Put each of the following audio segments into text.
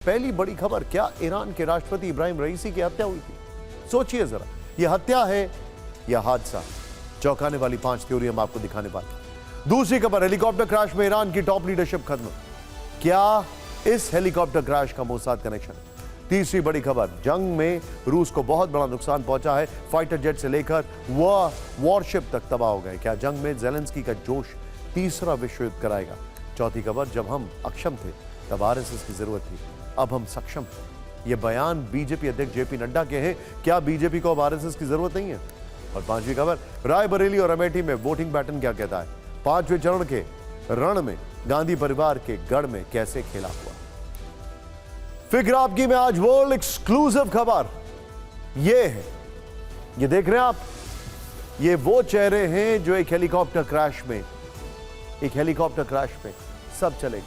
पहली बड़ी खबर, क्या ईरान के राष्ट्रपति इब्राहिम रईसी की हत्या हुई थी? सोचिए जरा, यह हत्या है या हादसा? चौंकाने वाली 5 थ्योरी हम आपको दिखाने वाले। दूसरी खबर, हेलीकॉप्टर क्रैश में ईरान की टॉप लीडरशिप खत्म। क्या इस हेलीकॉप्टर क्रैश का मोसाद कनेक्शन? तीसरी बड़ी खबर, जंग में रूस को बहुत बड़ा नुकसान पहुंचा है। फाइटर जेट से लेकर वॉरशिप तक तबाह हो गए। क्या जंग में ज़ेलेंस्की का जोश तीसरा विश्व युद्ध कराएगा? चौथी खबर, जब हम अक्षम थे तब आरएसएस की जरूरत थी, अब हम सक्षम हैं। यह बयान बीजेपी अध्यक्ष जेपी नड्डा के हैं। क्या बीजेपी को अब आरएसएस की जरूरत नहीं है? और पांचवी खबर, रायबरेली और अमेठी में वोटिंग पैटर्न क्या कहता है? 5वें चरण के रण में गांधी परिवार के गढ़ में कैसे खेला हुआ? फिक्र आपकी में आज वर्ल्ड एक्सक्लूसिव खबर ये है, ये देख रहे हैं आप, ये वो चेहरे हैं जो एक हेलीकॉप्टर क्रैश में सब चलेगा।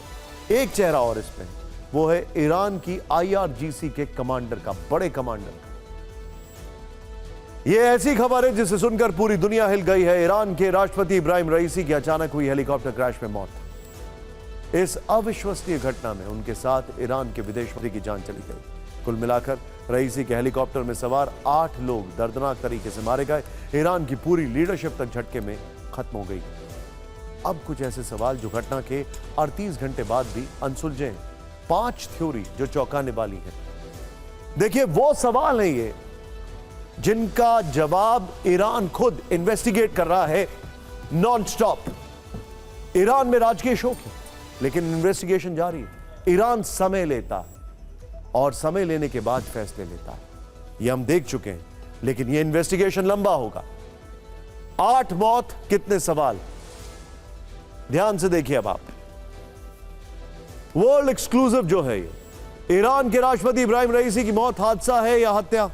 एक चेहरा और इसमें, वो है ईरान की आईआरजीसी के कमांडर का, बड़े कमांडर का। यह ऐसी खबर है जिसे सुनकर पूरी दुनिया हिल गई है। ईरान के राष्ट्रपति इब्राहिम रईसी की अचानक हुई हेलीकॉप्टर क्रैश में मौत। इस अविश्वसनीय घटना में उनके साथ ईरान के विदेश मंत्री की जान चली गई। कुल मिलाकर रईसी के हेलीकॉप्टर में सवार 8 लोग दर्दनाक तरीके से मारे गए। ईरान की पूरी लीडरशिप तक झटके में खत्म हो गई। अब कुछ ऐसे सवाल जो घटना के 38 घंटे बाद भी अनसुलझे हैं। 5 थ्योरी जो चौंकाने वाली है। देखिए, वो सवाल है ये जिनका जवाब ईरान खुद इन्वेस्टिगेट कर रहा है नॉन स्टॉप। ईरान में राजकीय शोक है, लेकिन इन्वेस्टिगेशन जारी है। ईरान समय लेता है और समय लेने के बाद फैसले लेता है। ये हम देख चुके हैं, लेकिन ये इन्वेस्टिगेशन लंबा होगा। 8 मौत, कितने सवाल? ध्यान से देखिए अब आप। वर्ल्ड एक्सक्लूसिव जो है ये, ईरान के राष्ट्रपति इब्राहिम रईसी की मौत हादसा है या हत्या?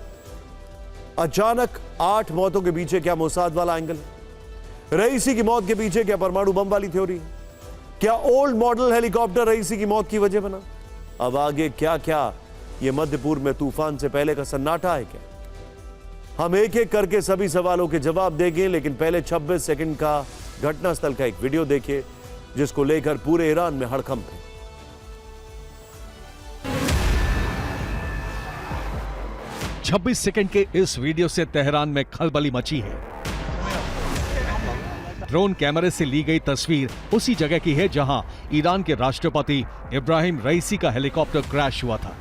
अचानक 8 मौतों के पीछे क्या मोसाद वाला एंगल है? रईसी की मौत के पीछे क्या परमाणु बम वाली थ्योरी है? क्या ओल्ड मॉडल हेलीकॉप्टर रईसी की मौत की वजह बना? अब आगे क्या क्या, यह मध्य पूर्व में तूफान से पहले का सन्नाटा है क्या? हम एक एक करके सभी सवालों के जवाब देंगे, लेकिन पहले 26 सेकंड का घटनास्थल का एक वीडियो देखिए जिसको लेकर पूरे ईरान में हड़कंप है। 26 सेकंड के इस वीडियो से तेहरान में खलबली मची है। ड्रोन कैमरे से ली गई तस्वीर उसी जगह की है जहां ईरान के राष्ट्रपति इब्राहिम रईसी का हेलीकॉप्टर क्रैश हुआ था।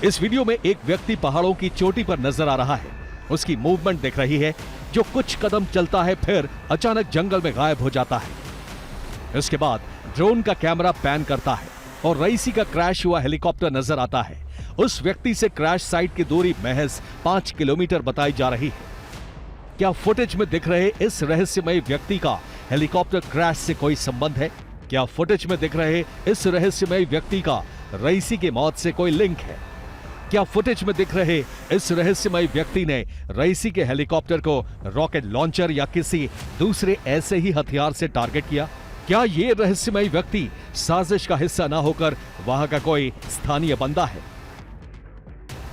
इस वीडियो में एक व्यक्ति पहाड़ों की चोटी पर नजर आ रहा है। उसकी मूवमेंट दिख रही है, जो कुछ कदम चलता है फिर अचानक जंगल में गायब हो जाता है। इसके बाद ड्रोन का कैमरा पैन करता है और रईसी का क्रैश हुआ हेलीकॉप्टर नजर आता है। उस व्यक्ति से क्रैश साइट की दूरी महज 5 किलोमीटर बताई जा रही है। क्या फुटेज में दिख रहे इस रहस्यमय व्यक्ति का हेलीकॉप्टर क्रैश से कोई संबंध है? क्या फुटेज में दिख रहे इस रहस्यमय व्यक्ति का रईसी की मौत से कोई लिंक है? क्या फुटेज में दिख रहे इस रहस्यमय व्यक्ति ने रईसी के हेलीकॉप्टर को रॉकेट लॉन्चर या किसी दूसरे ऐसे ही हथियार से टारगेट किया? क्या ये रहस्यमय व्यक्ति साजिश का हिस्सा ना होकर वहां का कोई स्थानीय बंदा है?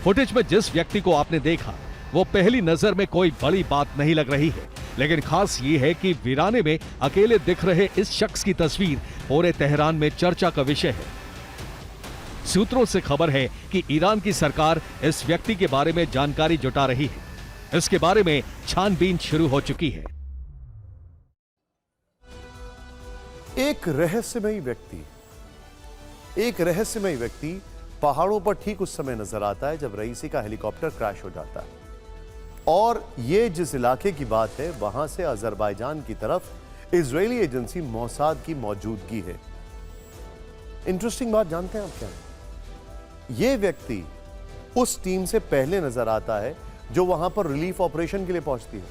फुटेज में जिस व्यक्ति को आपने देखा वो पहली नजर में कोई बड़ी बात नहीं लग रही है, लेकिन खास ये है कि वीराने में अकेले दिख रहे इस शख्स की तस्वीर पूरे तेहरान में चर्चा का विषय है। सूत्रों से खबर है कि ईरान की सरकार इस व्यक्ति के बारे में जानकारी जुटा रही है। इसके बारे में छानबीन शुरू हो चुकी है। एक रहस्यमयी व्यक्ति पहाड़ों पर ठीक उस समय नजर आता है जब रईसी का हेलीकॉप्टर क्रैश हो जाता है। और यह जिस इलाके की बात है, वहां से अजरबैजान की तरफ इजरायली एजेंसी मोसाद की मौजूदगी है। इंटरेस्टिंग बात जानते हैं आप क्या है? यह व्यक्ति उस टीम से पहले नजर आता है जो वहां पर रिलीफ ऑपरेशन के लिए पहुंचती है।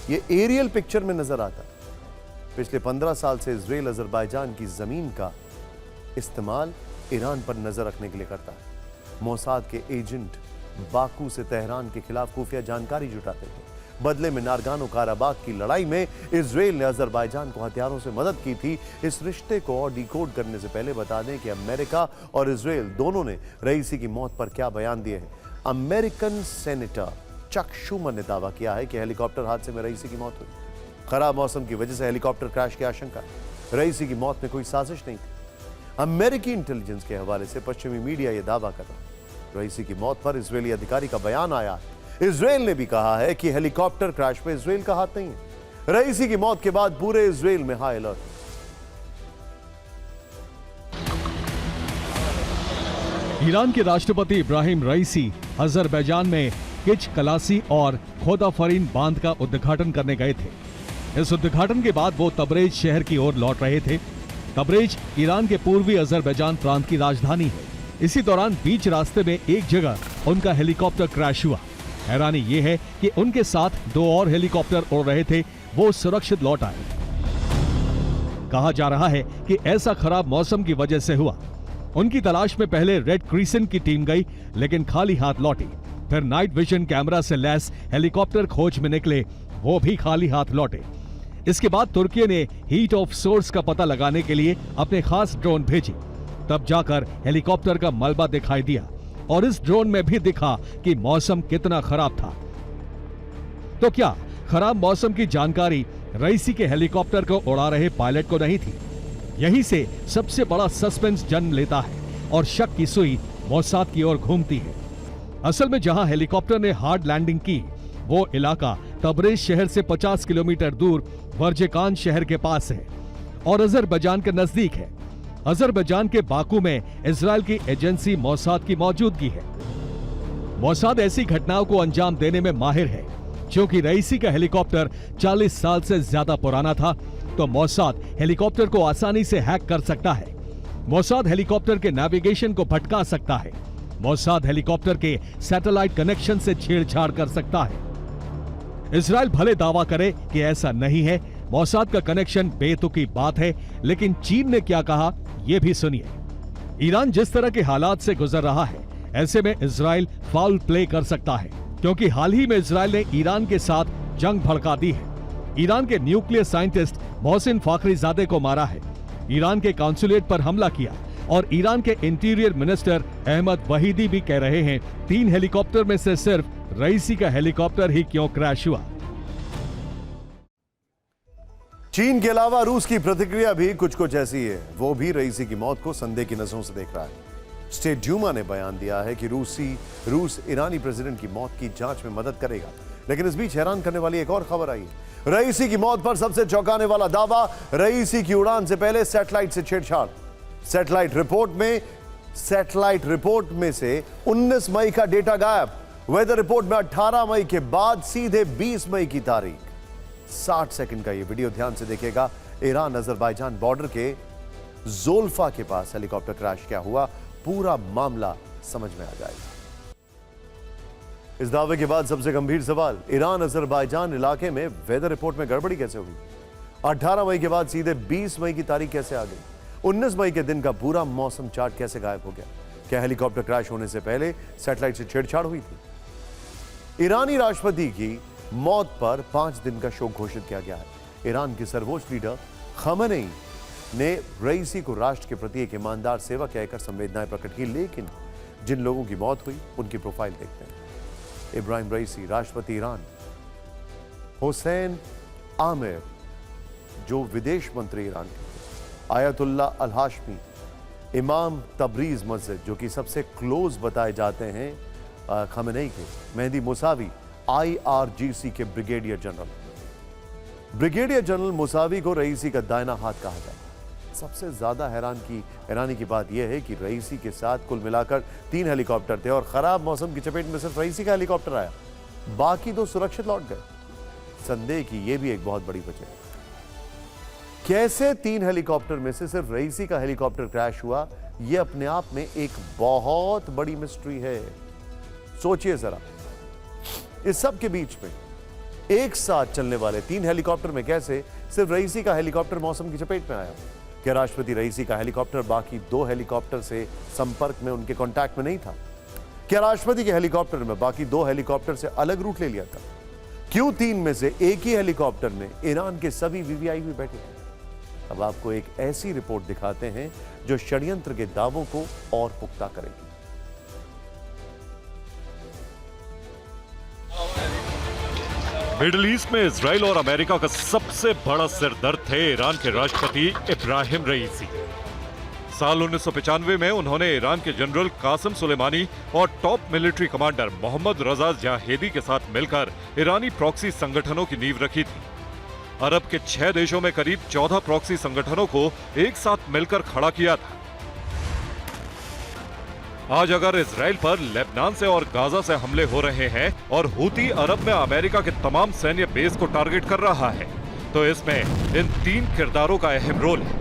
यह एरियल पिक्चर में नजर आता है। पिछले 15 साल से इजरायल अजरबैजान की जमीन का इस्तेमाल ईरान पर नजर रखने के लिए करता है। मोसाद के एजेंट बाकू से तेहरान के खिलाफ खुफिया जानकारी जुटाते थे। बदले में नारगानो काराबाग की लड़ाई में इजरायल ने अजरबैजान को हथियारों से मदद की थी। इस रिश्ते को और डिकोड करने से पहले बता दें कि अमेरिका और इजरायल दोनों ने रईसी की मौत पर क्या बयान दिए हैं। अमेरिकन सेनेटर चक शूमर ने दावा किया है कि हेलीकॉप्टर हादसे में रईसी की मौत हुई। खराब मौसम की वजह से हेलीकॉप्टर क्रैश की आशंका। रईसी की मौत में कोई साजिश नहीं थी। अमेरिकी इंटेलिजेंस के हवाले से पश्चिमी मीडिया यह दावा कर रहा है। रईसी की मौत पर इजरायली अधिकारी का बयान आया है। इजरायल ने भी कहा है कि हेलीकॉप्टर क्रैश में इजरायल का हाथ नहीं है। रईसी की मौत के बाद पूरे इजरायल में हाई अलर्ट। ईरान के राष्ट्रपति इब्राहिम रईसी अजरबैजान में किच कलासी और खोदाफरीन बांध का उद्घाटन करने गए थे। इस उद्घाटन के बाद वो तबरेज शहर की ओर लौट रहे थे। तबरेज ईरान के पूर्वी अजरबैजान प्रांत की राजधानी है। इसी दौरान बीच रास्ते में एक जगह उनका हेलीकॉप्टर क्रैश हुआ। हैरानी ये है कि उनके साथ 2 और हेलीकॉप्टर उड़ रहे थे, वो सुरक्षित लौट आए। कहा जा रहा है कि ऐसा खराब मौसम की वजह से हुआ। उनकी तलाश में पहले रेड क्रिसेंट की टीम गई, लेकिन खाली हाथ लौटी। फिर नाइट विजन कैमरा से लैस हेलीकॉप्टर खोज में निकले, वो भी खाली हाथ लौटे। इसके बाद तुर्की ने हीट ऑफ सोर्स का पता लगाने के लिए अपने खास ड्रोन भेजी। तब जाकर हेलीकॉप्टर का मलबा दिखाई दिया और इस ड्रोन में भी दिखा कि मौसम कितना खराब था। तो क्या खराब मौसम की जानकारी रईसी के हेलीकॉप्टर को उड़ा रहे पायलट को नहीं थी? यहीं से सबसे बड़ा सस्पेंस जन्म लेता है और शक की सुई मोसाद की ओर घूमती है। असल में जहां हेलीकॉप्टर ने हार्ड लैंडिंग की, वो इलाका तबरेज शहर से 50 किलोमीटर दूर वर्जेकान शहर के पास है और अजरबैजान के नजदीक है। अजरबैजान के बाकू में इजरायल की एजेंसी मोसाद की मौजूदगी है। मोसाद ऐसी घटनाओं को अंजाम देने में माहिर है। क्योंकि रईसी का हेलीकॉप्टर 40 साल से ज्यादा पुराना था, तो मोसाद हेलीकॉप्टर को आसानी से हैक कर सकता है। मोसाद हेलीकॉप्टर के नेविगेशन को भटका सकता है। मोसाद हेलीकॉप्टर के सैटेलाइट कनेक्शन से छेड़छाड़ कर सकता है। इजरायल भले दावा करे कि ऐसा नहीं है, मोसाद का कनेक्शन बेतुकी बात है, लेकिन चीन ने क्या कहा यह भी सुनिए। ईरान जिस तरह के हालात से गुजर रहा है, ऐसे में इजरायल फाउल प्ले कर सकता है, क्योंकि हाल ही में इजरायल ने ईरान के साथ जंग भड़का दी है। ईरान के न्यूक्लियर साइंटिस्ट मोहसिन फाखरीजादे को मारा है, ईरान के कॉन्सुलेट पर हमला किया और ईरान के इंटीरियर मिनिस्टर अहमद वहीदी भी कह रहे हैं 3 हेलीकॉप्टर में से सिर्फ रईसी का हेलीकॉप्टर ही क्यों क्रैश हुआ। चीन के अलावा रूस की प्रतिक्रिया भी कुछ ऐसी है। वो भी रईसी की मौत को संदेह की नजरों से देख रहा है। स्टेट ड्यूमा ने बयान दिया है कि रूस ईरानी प्रेसिडेंट की मौत की जांच में मदद करेगा। लेकिन इस बीच हैरान करने वाली एक और खबर आई है। रईसी की मौत पर सबसे चौंकाने वाला दावा, रईसी की उड़ान से पहले सैटेलाइट से छेड़छाड़। सैटेलाइट रिपोर्ट में से 19 मई का डेटा गायब। वेदर रिपोर्ट में 18 मई के बाद सीधे 20 मई की तारीख। 60 सेकंड का यह वीडियो ध्यान से देखिएगा। ईरान अजरबैजान बॉर्डर के जोल्फा के पास हेलीकॉप्टर क्रैश क्या हुआ, पूरा मामला समझ में आ जाएगा। इस दावे के बाद सबसे गंभीर सवाल, ईरान अजरबैजान इलाके में वेदर रिपोर्ट में गड़बड़ी कैसे होगी? 18 मई के बाद सीधे 20 मई की तारीख कैसे आ गई? 19 मई के दिन का पूरा मौसम चार्ट कैसे गायब हो गया? क्या हेलीकॉप्टर क्रैश होने से पहले सैटेलाइट से छेड़छाड़ हुई थी? ईरानी राष्ट्रपति की मौत पर 5 दिन का शोक घोषित किया गया है। ईरान के सर्वोच्च लीडर खमेनेई ने रईसी को राष्ट्र के प्रति एक ईमानदार सेवा कहकर संवेदनाएं प्रकट की। लेकिन जिन लोगों की मौत हुई उनकी प्रोफाइल देखते हैं। इब्राहिम रईसी, राष्ट्रपति ईरान, हुसैन आमिर जो विदेश मंत्री ईरान के, आयतुल्ला अल हाशमी, इमाम तबरीज मस्जिद जो कि सबसे क्लोज बताए जाते हैं खमेनेई के, मेहदी मुसावी IRGC के ब्रिगेडियर जनरल मुसावी को रईसी का दाहिना हाथ कहा जाता है। सबसे ज्यादा हैरानी की बात यह है कि रईसी के साथ कुल मिलाकर 3 हेलीकॉप्टर थे और खराब मौसम की चपेट में सिर्फ रईसी का हेलीकॉप्टर आया, बाकी 2 सुरक्षित लौट गए। संदेह की यह भी एक बहुत बड़ी वजह है। कैसे 3 हेलीकॉप्टर में से सिर्फ रईसी का हेलीकॉप्टर क्रैश हुआ, यह अपने आप में एक बहुत बड़ी मिस्ट्री है। सोचिए जरा, इस सब के बीच में एक साथ चलने वाले 3 हेलीकॉप्टर में कैसे सिर्फ रईसी का हेलीकॉप्टर मौसम की चपेट में आया? क्या राष्ट्रपति रईसी का हेलीकॉप्टर बाकी 2 हेलीकॉप्टर से संपर्क में, उनके कांटेक्ट में नहीं था? क्या राष्ट्रपति के हेलीकॉप्टर में बाकी 2 हेलीकॉप्टर से अलग रूट ले लिया था? क्यों 3 में से एक ही हेलीकॉप्टर में ईरान के सभी VVIP बैठे थे? अब आपको एक ऐसी रिपोर्ट दिखाते हैं जो षड्यंत्र के दावों को और पुख्ता करेगी। मिडिल ईस्ट में इजराइल और अमेरिका का सबसे बड़ा सिरदर्द थे ईरान के राष्ट्रपति इब्राहिम रईसी। साल 1995 में उन्होंने ईरान के जनरल कासिम सुलेमानी और टॉप मिलिट्री कमांडर मोहम्मद रजा जाहेदी के साथ मिलकर ईरानी प्रॉक्सी संगठनों की नींव रखी थी। अरब के 6 देशों में करीब 14 प्रॉक्सी संगठनों को एक साथ मिलकर खड़ा किया था। आज अगर इजराइल पर लेबनान से और गाजा से हमले हो रहे हैं और हूती अरब में अमेरिका के तमाम सैन्य बेस को टारगेट कर रहा है, तो इसमें इन 3 किरदारों का अहम रोल है।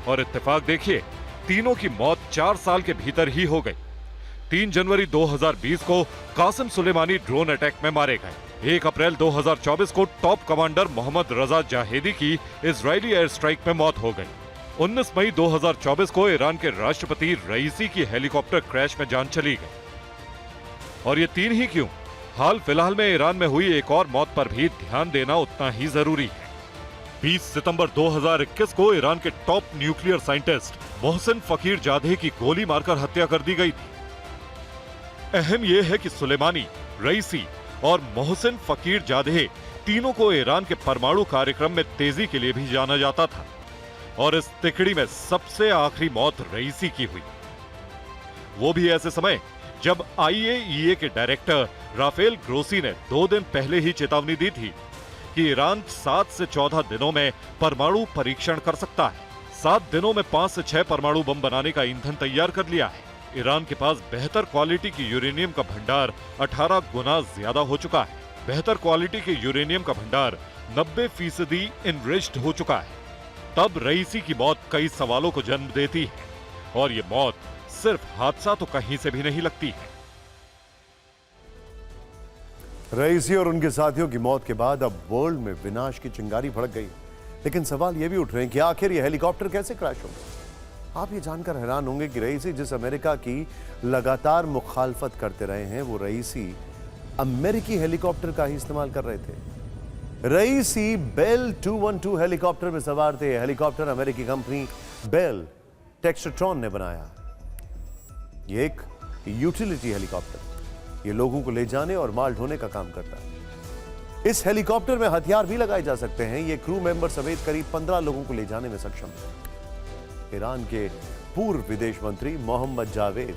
और इत्तेफाक देखिए, तीनों की मौत 4 साल के भीतर ही हो गई। 3 जनवरी 2020 को कासिम सुलेमानी ड्रोन अटैक में मारे गए। 1 अप्रैल 2024 को टॉप कमांडर मोहम्मद रजा जाहेदी की इजरायली एयर स्ट्राइक में मौत हो गई। 19 मई 2024 को ईरान के राष्ट्रपति रईसी की हेलीकॉप्टर क्रैश में जान चली गई। और ये 3 ही क्यों, हाल फिलहाल में ईरान में हुई एक और मौत पर भी ध्यान देना उतना ही जरूरी है। 20 सितंबर 2021 को ईरान के टॉप न्यूक्लियर साइंटिस्ट मोहसिन फकीरजादे की गोली मारकर हत्या कर दी गई थी। अहम यह है कि सुलेमानी, रईसी और मोहसिन फकीरजादे तीनों को ईरान के परमाणु कार्यक्रम में तेजी के लिए भी जाना जाता था। और इस तिकड़ी में सबसे आखिरी मौत रईसी की हुई, वो भी ऐसे समय जब IAEA के डायरेक्टर राफेल ग्रोसी ने 2 दिन पहले ही चेतावनी दी थी कि ईरान 7 से 14 दिनों में परमाणु परीक्षण कर सकता है। 7 दिनों में 5 से 6 परमाणु बम बनाने का ईंधन तैयार कर लिया है। ईरान के पास बेहतर क्वालिटी की यूरेनियम का भंडार 18 गुना ज्यादा हो चुका है। बेहतर क्वालिटी के यूरेनियम का भंडार 90% इनरिच्ड हो चुका है। तब रईसी की मौत कई सवालों को जन्म देती है, और ये मौत सिर्फ हादसा तो कहीं से भी नहीं लगती है। रईसी और उनके साथियों की मौत के बाद अब वर्ल्ड में विनाश की चिंगारी भड़क गई। लेकिन सवाल यह भी उठ रहे हैं कि आखिर यह हेलीकॉप्टर कैसे क्रैश हो गया। आप ये जानकर हैरान होंगे कि रईसी जिस अमेरिका की लगातार मुखालफत करते रहे हैं, वो रईसी अमेरिकी हेलीकॉप्टर का ही इस्तेमाल कर रहे थे। रईसी बेल 212 हेलीकॉप्टर में सवार थे। हेलीकॉप्टर अमेरिकी कंपनी बेल टेक्सट्रॉन ने बनाया। यह एक यूटिलिटी हेलीकॉप्टर, ये लोगों को ले जाने और माल ढोने का काम करता है। इस हेलीकॉप्टर में हथियार भी लगाए जा सकते हैं। ये क्रू मेंबर समेत करीब 15 लोगों को ले जाने में सक्षम है। ईरान के पूर्व विदेश मंत्री मोहम्मद जावेद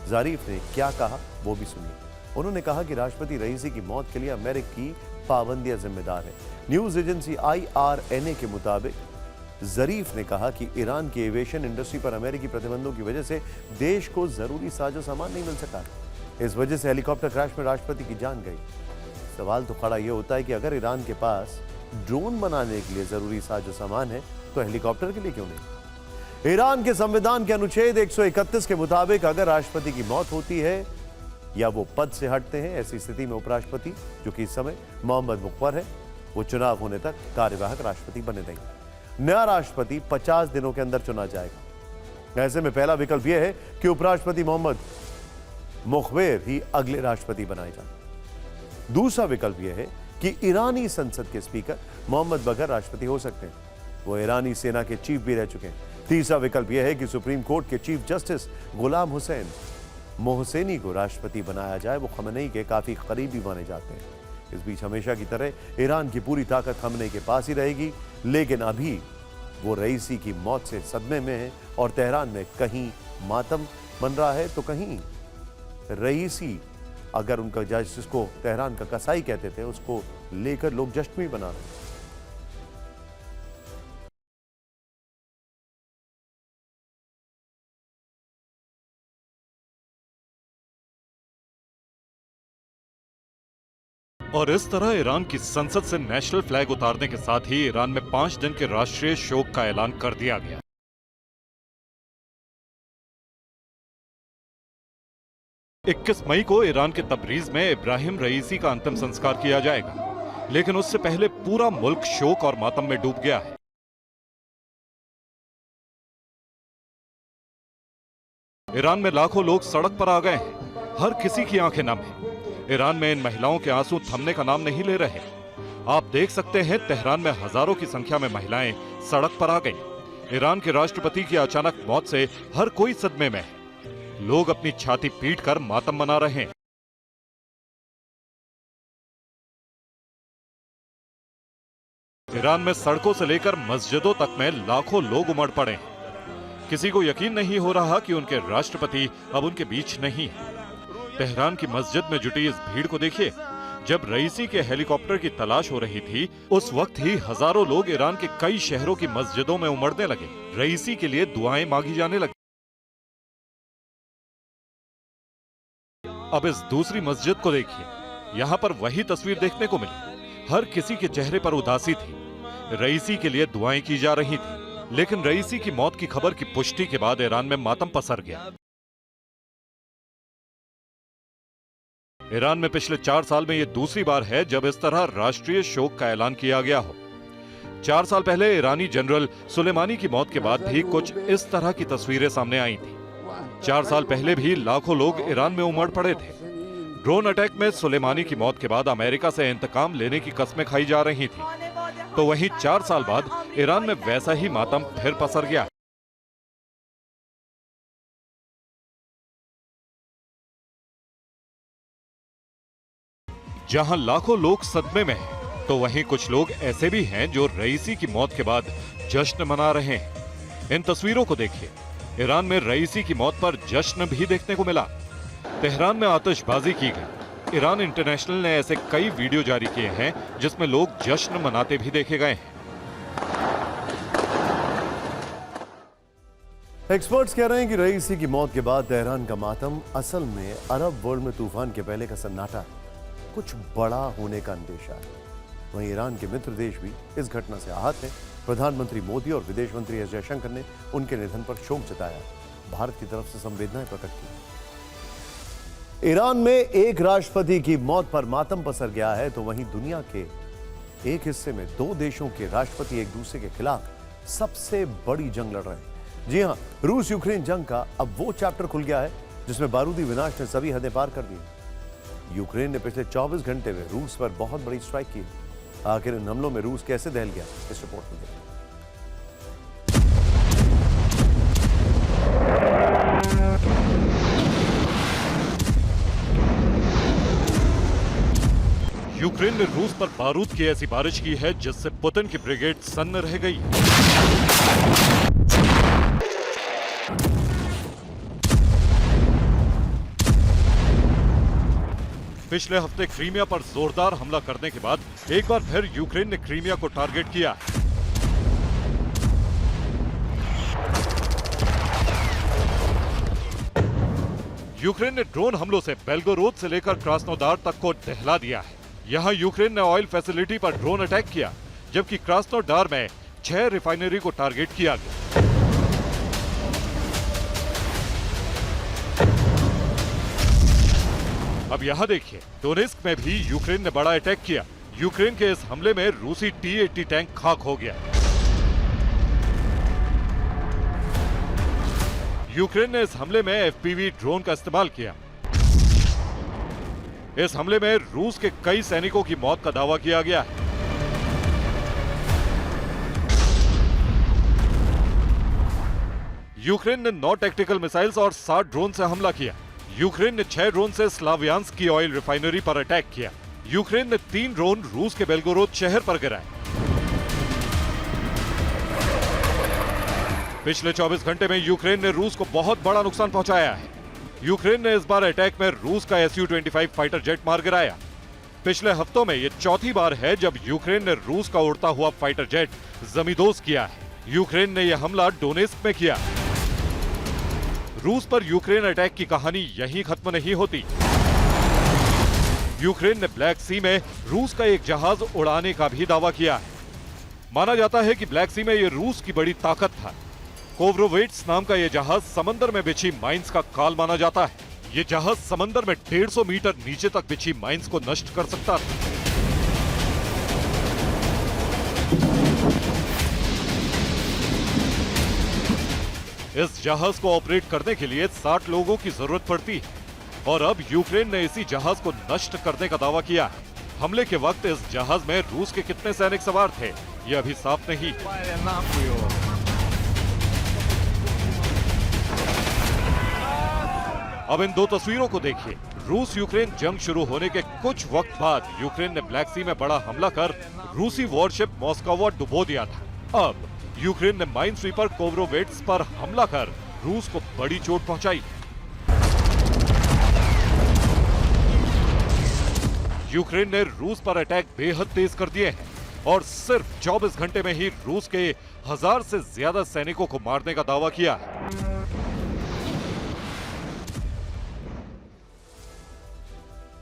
जारीफ ने क्या कहा, वो भी सुनिए। उन्होंने कहा कि राष्ट्रपति रईसी की मौत के लिए अमेरिकी पाबंदियां जिम्मेदार है। न्यूज एजेंसी IRNA के मुताबिक जरीफ ने कहा कि ईरान की एविएशन इंडस्ट्री पर अमेरिकी प्रतिबंधों की वजह से देश को जरूरी साजो सामान नहीं मिल सका। इस वजह से हेलीकॉप्टर क्रैश में राष्ट्रपति की जान गई। सवाल तो खड़ा यह होता है कि अगर ईरान के पास ड्रोन बनाने के लिए जरूरी साजो सामान है, तो हेलीकॉप्टर के लिए क्यों नहीं। ईरान के संविधान के अनुच्छेद 131 के मुताबिक अगर राष्ट्रपति की मौत होती है या वो पद से हटते हैं, ऐसी स्थिति में उपराष्ट्रपति, जो कि इस समय मोहम्मद मुख्तर है, वो चुनाव होने तक कार्यवाहक राष्ट्रपति बने रहेंगे। नया राष्ट्रपति 50 दिनों के अंदर चुना जाएगा। ऐसे में पहला विकल्प यह है कि उपराष्ट्रपति मोहम्मद मुख्तर ही अगले राष्ट्रपति बनाए जाए। दूसरा विकल्प यह है कि ईरानी संसद के स्पीकर मोहम्मद बगर राष्ट्रपति हो सकते हैं। वो ईरानी सेना के चीफ भी रह चुके हैं। तीसरा विकल्प यह है कि सुप्रीम कोर्ट के chief justice Ghulam Hossein Mohseni को राष्ट्रपति बनाया जाए। वो खमेनी के काफी करीबी माने जाते हैं। इस बीच हमेशा की तरह ईरान की पूरी ताकत खमेनी के पास ही रहेगी, लेकिन अभी वो रईसी की मौत से सदमे में है और तेहरान में कहीं मातम बन रहा है, तो कहीं रईसी, अगर उनका जिसको तेहरान का कसाई कहते थे, उसको लेकर लोग जश्न भी मना रहे हैं। और इस तरह ईरान की संसद से नेशनल फ्लैग उतारने के साथ ही ईरान में 5 दिन के राष्ट्रीय शोक का ऐलान कर दिया गया। 21 मई को ईरान के तबरीज में इब्राहिम रईसी का अंतिम संस्कार किया जाएगा, लेकिन उससे पहले पूरा मुल्क शोक और मातम में डूब गया है। ईरान में लाखों लोग सड़क पर आ गए हैं। हर किसी की आंखें नम हैं। ईरान में इन महिलाओं के आंसू थमने का नाम नहीं ले रहे। आप देख सकते हैं, तेहरान में हजारों की संख्या में महिलाएं सड़क पर आ गईं। ईरान के राष्ट्रपति की अचानक मौत से हर कोई सदमे में है। लोग अपनी छाती पीटकर मातम मना रहे हैं। ईरान में सड़कों से लेकर मस्जिदों तक में लाखों लोग उमड़ पड़े हैं। किसी को यकीन नहीं हो रहा कि उनके राष्ट्रपति अब उनके बीच नहीं है। तेहरान की मस्जिद में जुटी इस भीड़ को देखिए। जब रईसी के हेलीकॉप्टर की तलाश हो रही थी, उस वक्त ही हजारों लोग ईरान के कई शहरों की मस्जिदों में उमड़ने लगे। रईसी के लिए दुआएं मांगी जाने लगी। अब इस दूसरी मस्जिद को देखिए। यहाँ पर वही तस्वीर देखने को मिली। हर किसी के चेहरे पर उदासी थी। रईसी के लिए दुआएं की जा रही थी। लेकिन रईसी की मौत की खबर की पुष्टि के बाद ईरान में मातम पसर गया। ईरान में पिछले 4 साल में यह दूसरी बार है जब इस तरह राष्ट्रीय शोक का ऐलान किया गया हो। 4 साल पहले ईरानी जनरल सुलेमानी की मौत के बाद भी कुछ इस तरह की तस्वीरें सामने आई थी। 4 साल पहले भी लाखों लोग ईरान में उमड़ पड़े थे। ड्रोन अटैक में सुलेमानी की मौत के बाद अमेरिका से इंतकाम लेने की कस्में खाई जा रही थी। तो वहीं 4 साल बाद ईरान में वैसा ही मातम फिर पसर गया। जहां लाखों लोग सदमे में हैं, तो वहीं कुछ लोग ऐसे भी हैं जो रईसी की मौत के बाद जश्न मना रहे हैं। इन तस्वीरों को देखिए। ईरान में रईसी की मौत पर जश्न भी देखने को मिला। तेहरान में आतिशबाजी की गई। ईरान इंटरनेशनल ने ऐसे कई वीडियो जारी किए हैं जिसमें लोग जश्न मनाते भी देखे गए हैं। एक्सपर्ट्स कह रहे हैं कि रईसी की मौत के बाद तेहरान का मातम असल में अरब वर्ल्ड में तूफान के पहले का सन्नाटा है। कुछ बड़ा होने का अंदेशा है। वहीं ईरान के मित्र देश भी इस घटना से आहत हैं। प्रधानमंत्री मोदी और विदेश मंत्री एस जयशंकर ने उनके निधन पर शोक जताया। भारत की तरफ से संवेदनाएं प्रकट की। ईरान में एक राष्ट्रपति की मौत पर मातम पसर गया है, तो वहीं दुनिया के एक हिस्से में 2 देशों के राष्ट्रपति एक दूसरे के खिलाफ सबसे बड़ी जंग लड़ रहे हैं। जी हां, रूस यूक्रेन जंग का अब वो चैप्टर खुल गया है जिसमें बारूदी विनाश ने सभी हदें पार कर दी। यूक्रेन ने पिछले 24 घंटे में रूस पर बहुत बड़ी स्ट्राइक की। आखिर इन हमलों में रूस कैसे दहल गया, इस रिपोर्ट में देखिए। यूक्रेन ने रूस पर बारूद की ऐसी बारिश की है जिससे पुतिन की ब्रिगेड सन्न रह गई। पिछले हफ्ते क्रीमिया पर जोरदार हमला करने के बाद एक बार फिर यूक्रेन ने क्रीमिया को टारगेट किया। यूक्रेन ने ड्रोन हमलों से बेल्गोरोद से लेकर क्रास्नोदार तक को दहला दिया है। यहां यूक्रेन ने ऑयल फैसिलिटी पर ड्रोन अटैक किया, जबकि क्रास्नोदार में 6 रिफाइनरी को टारगेट किया गया। अब यहां देखिए, डोनेस्क में भी यूक्रेन ने बड़ा अटैक किया। यूक्रेन के इस हमले में रूसी T-80 टैंक खाक हो गया। यूक्रेन ने इस हमले में FPV ड्रोन का इस्तेमाल किया। इस हमले में रूस के कई सैनिकों की मौत का दावा किया गया है। यूक्रेन ने 9 टैक्टिकल मिसाइल्स और 60 ड्रोन से हमला किया। यूक्रेन ने 6 ड्रोन से स्लावियांस्क की ऑयल रिफाइनरी पर अटैक किया। यूक्रेन ने 3 ड्रोन रूस के बेल्गोरोद शहर पर गिराए। पिछले 24 घंटे में यूक्रेन ने रूस को बहुत बड़ा नुकसान पहुंचाया है। यूक्रेन ने इस बार अटैक में रूस का Su-25 फाइटर जेट मार गिराया। पिछले हफ्तों में यह चौथी बार है जब यूक्रेन ने रूस का उड़ता हुआ फाइटर जेट जमींदोज किया है। यूक्रेन ने यह हमला डोनेस्क में किया। रूस पर यूक्रेन अटैक की कहानी यहीं खत्म नहीं होती। यूक्रेन ने ब्लैक सी में रूस का एक जहाज उड़ाने का भी दावा किया है। माना जाता है कि ब्लैक सी में यह रूस की बड़ी ताकत था। कोवरोवेट्स नाम का यह जहाज समंदर में बिछी माइंस का काल माना जाता है। यह जहाज समंदर में 150 मीटर नीचे तक बिछी माइंस को नष्ट कर सकता था। इस जहाज को ऑपरेट करने के लिए 60 लोगों की जरूरत पड़ती है और अब यूक्रेन ने इसी जहाज को नष्ट करने का दावा किया है। हमले के वक्त इस जहाज में रूस के कितने सैनिक सवार थे, यह अभी साफ नहीं। अब इन 2 तस्वीरों को देखिए। रूस यूक्रेन जंग शुरू होने के कुछ वक्त बाद यूक्रेन ने ब्लैक सी में बड़ा हमला कर रूसी वॉरशिप मॉस्कोवा डुबो दिया था। अब यूक्रेन ने माइन स्वीपर कोवरोवेट्स पर हमला कर रूस को बड़ी चोट पहुंचाई। यूक्रेन ने रूस पर अटैक बेहद तेज कर दिए हैं और सिर्फ 24 घंटे में ही रूस के 1000 से ज्यादा सैनिकों को मारने का दावा किया है।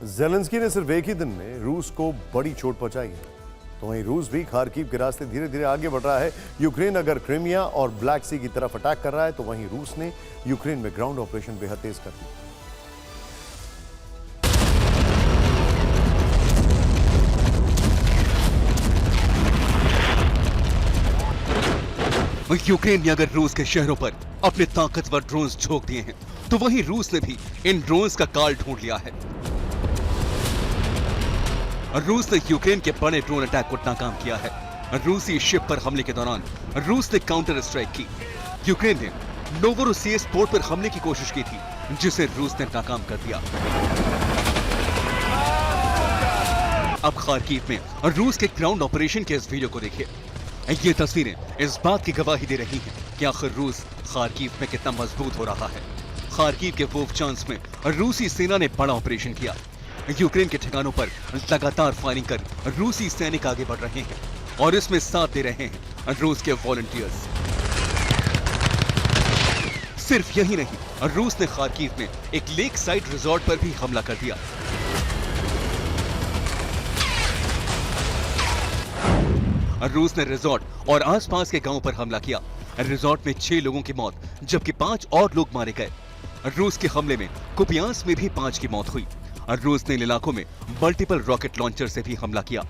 जेलेंस्की ने सिर्फ एक ही दिन में रूस को बड़ी चोट पहुंचाई है। तो वहीं रूस भी खार्किव के रास्ते धीरे धीरे आगे बढ़ रहा है। यूक्रेन अगर क्रीमिया और ब्लैक सी की तरफ अटैक कर रहा है तो वहीं रूस ने यूक्रेन में ग्राउंड ऑपरेशन बेहद तेज कर दी। यूक्रेन ने अगर रूस के शहरों पर अपने ताकतवर ड्रोन्स झोंक दिए हैं तो वहीं रूस ने भी इन ड्रोन्स का काल ढूंढ लिया है। रूस ने यूक्रेन के बड़े ड्रोन अटैक को नाकाम किया है। रूसी शिप पर हमले के दौरान रूस ने काउंटर स्ट्राइक की। यूक्रेन ने नोवोरोसिस्क पोर्ट पर हमले की कोशिश की थी, जिसे रूस ने नाकाम कर दिया। अब खार्किव में रूस के ग्राउंड ऑपरेशन के इस वीडियो को देखिए। ये तस्वीरें इस बात की गवाही दे रही हैं कि आखिर रूस खार्किव में कितना मजबूत हो रहा है। खार्किव के वोवचांस्क में रूसी सेना ने बड़ा ऑपरेशन किया। यूक्रेन के ठिकानों पर लगातार फायरिंग कर रूसी सैनिक आगे बढ़ रहे हैं और इसमें साथ दे रहे हैं रूस के वॉलंटियर्स। सिर्फ यही नहीं, रूस ने खार्किव में एक लेक साइड रिजॉर्ट पर भी हमला कर दिया। रूस ने रिजॉर्ट और आसपास के गांवों पर हमला किया। रिजॉर्ट में 6 लोगों की मौत जबकि 5 और लोग मारे गए। रूस के हमले में कुपियांस्क में भी 5 की मौत हुई। रूस ने इन इलाकों में मल्टीपल रॉकेट लॉन्चर से भी हमला किया।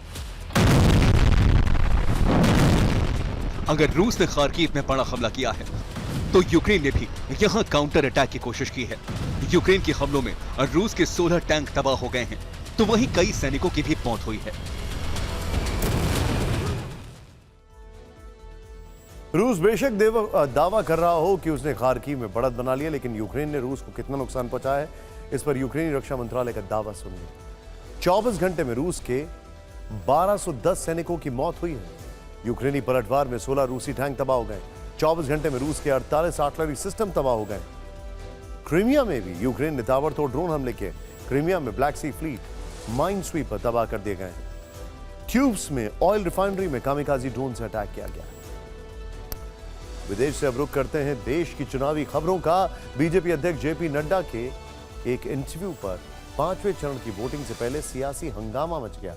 अगर रूस ने खार्किव में बड़ा हमला किया है तो यूक्रेन ने भी यहां काउंटर अटैक की कोशिश की है। यूक्रेन के हमलों में रूस के 16 टैंक तबाह हो गए हैं तो वहीं कई सैनिकों की भी मौत हुई है। रूस बेशक दावा कर रहा हो कि उसने खार्किव में बढ़त बना लिया, लेकिन यूक्रेन ने रूस को कितना नुकसान पहुंचाया है, इस पर यूक्रेनी रक्षा मंत्रालय का दावा सुनिए। 24 घंटे में रूस के 1210 सैनिकों की मौत हुई है। यूक्रेनी पलटवार में 16 रूसी टैंक तबाह हो गए। 24 घंटे में रूस के 48 आर्टिलरी सिस्टम तबाह हो गए। क्रीमिया में भी यूक्रेन ने ताबड़तोड़ ड्रोन हमले किए। क्रीमिया में black Sea fleet mine sweeper तबाह कर दिए गए हैं। ट्यूब्स में ऑयल रिफाइनरी में कामिकाजी ड्रोन से अटैक किया गया। विदेश से अब रुख करते हैं देश की चुनावी खबरों का। बीजेपी अध्यक्ष जेपी नड्डा के एक इंटरव्यू पर 5वें चरण की वोटिंग से पहले सियासी हंगामा मच गया।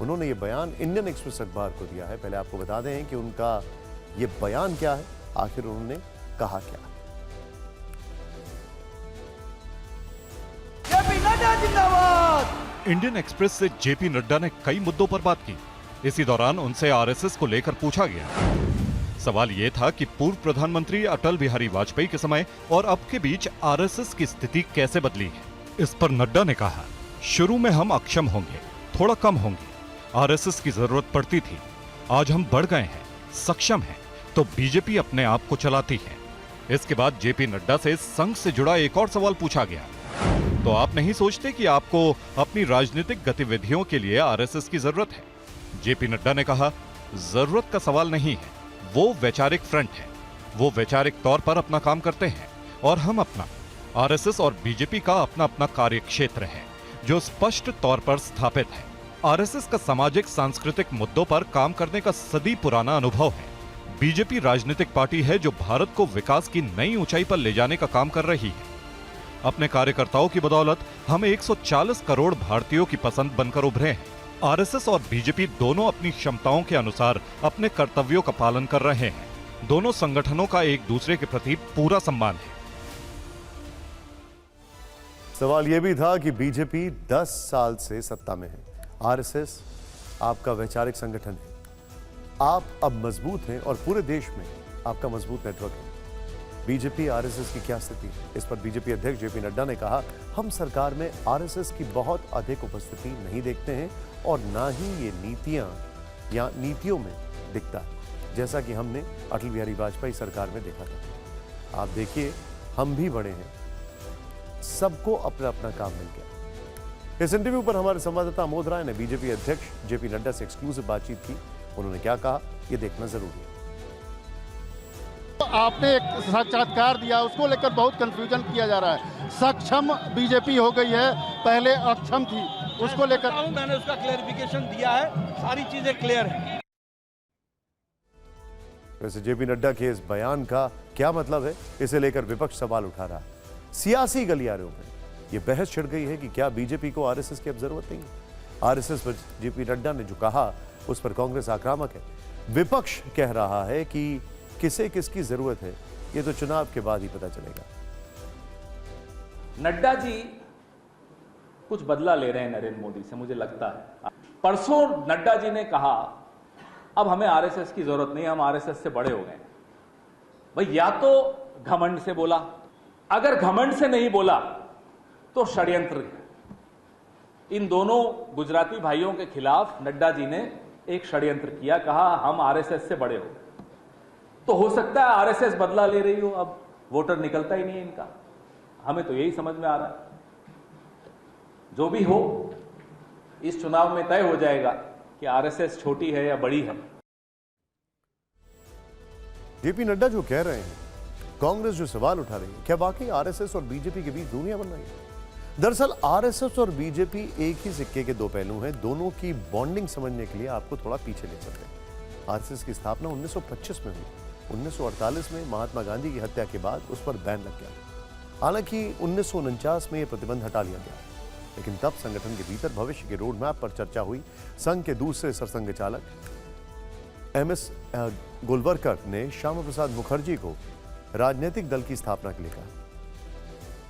उन्होंने ये बयान इंडियन एक्सप्रेस अखबार को दिया है। पहले आपको बता दें कि उनका ये बयान क्या है, आखिर उन्होंने कहा क्या। जेपी नड्डा जिंदाबाद। इंडियन एक्सप्रेस से जेपी नड्डा ने कई मुद्दों पर बात की। इसी दौरान उनसे आरएसएस को लेकर पूछा गया। सवाल यह था कि पूर्व प्रधानमंत्री अटल बिहारी वाजपेयी के समय और अब के बीच आरएसएस की स्थिति कैसे बदली है। इस पर नड्डा ने कहा, शुरू में हम अक्षम होंगे, थोड़ा कम होंगे, आरएसएस की जरूरत पड़ती थी। आज हम बढ़ गए हैं, सक्षम हैं, तो बीजेपी अपने आप को चलाती है। इसके बाद जेपी नड्डा से संघ से जुड़ा एक और सवाल पूछा गया, तो आप नहीं सोचते कि आपको अपनी राजनीतिक गतिविधियों के लिए आरएसएस की जरूरत है? जेपी नड्डा ने कहा, जरूरत का सवाल नहीं है, वो वैचारिक फ्रंट है। वो वैचारिक तौर पर अपना काम करते हैं और हम अपना। आरएसएस और बीजेपी का अपना अपना कार्य क्षेत्र है जो स्पष्ट तौर पर स्थापित है। आरएसएस का सामाजिक सांस्कृतिक मुद्दों पर काम करने का सदी पुराना अनुभव है। बीजेपी राजनीतिक पार्टी है जो भारत को विकास की नई ऊंचाई पर ले जाने का काम कर रही है। अपने कार्यकर्ताओं की बदौलत हम 140 करोड़ भारतीयों की पसंद बनकर उभरे हैं। आरएसएस और बीजेपी दोनों अपनी क्षमताओं के अनुसार अपने कर्तव्यों का पालन कर रहे हैं। दोनों संगठनों का एक दूसरे के प्रति पूरा सम्मान है। सवाल यह भी था कि बीजेपी 10 साल से सत्ता में है, आरएसएस आपका वैचारिक संगठन है। आप अब मजबूत हैं और पूरे देश में आपका मजबूत नेटवर्क है। बीजेपी आरएसएस की क्या स्थिति है? इस पर बीजेपी अध्यक्ष जेपी नड्डा ने कहा, हम सरकार में आरएसएस की बहुत अधिक उपस्थिति नहीं देखते हैं और ना ही ये नीतियां या नीतियों में दिखता है, जैसा कि हमने अटल बिहारी वाजपेयी सरकार में देखा था। आप देखिए, हम भी बड़े हैं, सबको अपना अपना काम मिल गया। इस इंटरव्यू पर हमारे संवाददाता अमोद राय ने बीजेपी अध्यक्ष जेपी नड्डा से एक्सक्लूसिव बातचीत की। उन्होंने क्या कहा, यह देखना जरूरी है। आपने एक साक्षात्कार दिया, उसको लेकर बहुत कंफ्यूजन किया जा रहा है। सक्षम बीजेपी हो गई है, पहले अक्षम थी, उसको लेकर मैंने उसका क्लेरिफिकेशन दिया है, सारी चीजें क्लियर है। वैसे जेपी नड्डा के इस बयान का क्या मतलब है, इसे लेकर विपक्ष सवाल उठा रहा है। सियासी गलियारों में यह बहस छिड़ गई है कि क्या बीजेपी को आरएसएस की अब जरूरत नहीं है। आरएसएस पर जेपी नड्डा ने जो कहा उस पर कांग्रेस आक्रामक है। विपक्ष कह रहा है कि किसे किसकी जरूरत है ये तो चुनाव के बाद ही पता चलेगा। नड्डा जी कुछ बदला ले रहे हैं नरेंद्र मोदी से, मुझे लगता है। परसों नड्डा जी ने कहा अब हमें आरएसएस की जरूरत नहीं, हम आरएसएस से बड़े हो गए। भाई या तो घमंड से बोला, अगर घमंड से नहीं बोला तो षड्यंत्र। इन दोनों गुजराती भाइयों के खिलाफ नड्डा जी ने एक षड्यंत्र किया, कहा हम आरएसएस से बड़े हो। तो हो सकता है आरएसएस बदला ले रही हो, अब वोटर निकलता ही नहीं है इनका। हमें तो यही समझ में आ रहा है। जो भी हो, इस चुनाव में तय हो जाएगा कि आरएसएस छोटी है या बड़ी है। जेपी नड्डा जो कह रहे हैं, कांग्रेस जो सवाल उठा रही है, क्या वाकई आरएसएस और बीजेपी के बीच दुनिया बन रही है? दरअसल आरएसएस और बीजेपी एक ही सिक्के के दो पहलू हैं। दोनों की बॉन्डिंग समझने के लिए आपको थोड़ा पीछे ले चलते हैं। आरएसएस की स्थापना 1925 में हुई। 1948 में महात्मा गांधी की हत्या के बाद उस पर बैन लग गया। हालांकि 1949 में यह प्रतिबंध हटा लिया गया, लेकिन तब संगठन के भीतर भविष्य के रोड मैप पर चर्चा हुई। संघ के दूसरे सरसंघ चालक एमएस गोलवरकर ने श्यामा प्रसाद मुखर्जी को राजनीतिक दल की स्थापना के लिए कहा।